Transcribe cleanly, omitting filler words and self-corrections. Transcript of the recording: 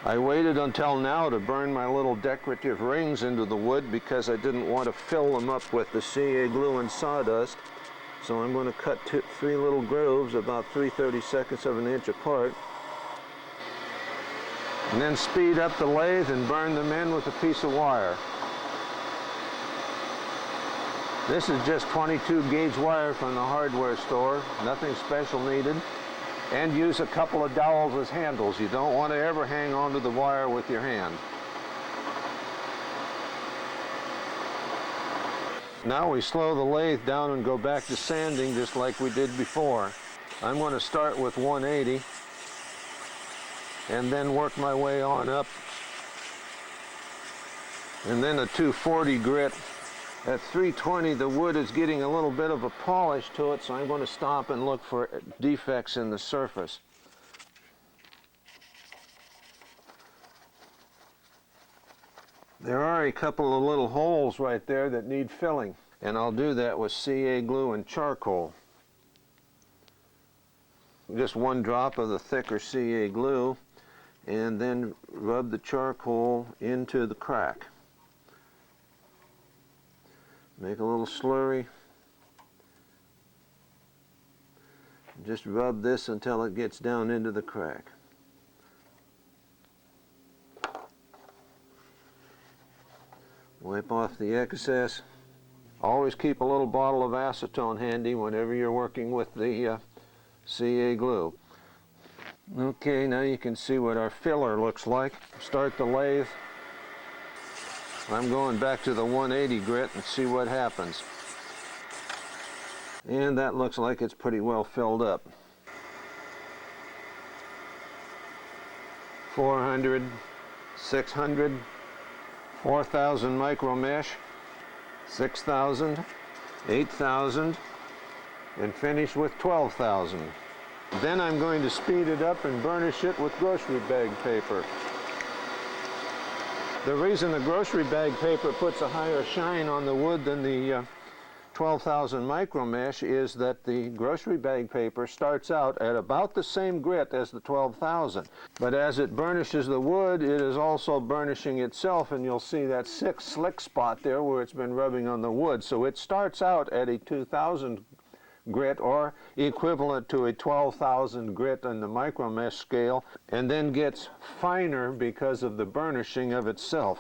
I waited until now to burn my little decorative rings into the wood because I didn't want to fill them up with the CA glue and sawdust. So I'm going to cut three little grooves about 3/32 of an inch apart. And then speed up the lathe and burn them in with a piece of wire. This is just 22 gauge wire from the hardware store, nothing special needed. And use a couple of dowels as handles. You don't want to ever hang onto the wire with your hand. Now we slow the lathe down and go back to sanding just like we did before. I'm going to start with 180 and then work my way on up. And then a 240 grit. At 320 the wood is getting a little bit of a polish to it, so I'm going to stop and look for defects in the surface. There are a couple of little holes right there that need filling, and I'll do that with CA glue and charcoal. Just one drop of the thicker CA glue, and then rub the charcoal into the crack. Make a little slurry. Just rub this until it gets down into the crack. Wipe off the excess. Always keep a little bottle of acetone handy whenever you're working with the CA glue. Okay, now you can see what our filler looks like. Start the lathe. I'm going back to the 180 grit and see what happens. And that looks like it's pretty well filled up. 400, 600, 4,000 micro mesh, 6,000, 8,000, and finish with 12,000. Then I'm going to speed it up and burnish it with grocery bag paper. The reason the grocery bag paper puts a higher shine on the wood than the 12,000 micro mesh is that the grocery bag paper starts out at about the same grit as the 12,000. But as it burnishes the wood, it is also burnishing itself, and you'll see that slick spot there where it's been rubbing on the wood. So it starts out at a 2,000 grit, or equivalent to a 12,000 grit on the micro mesh scale, and then gets finer because of the burnishing of itself.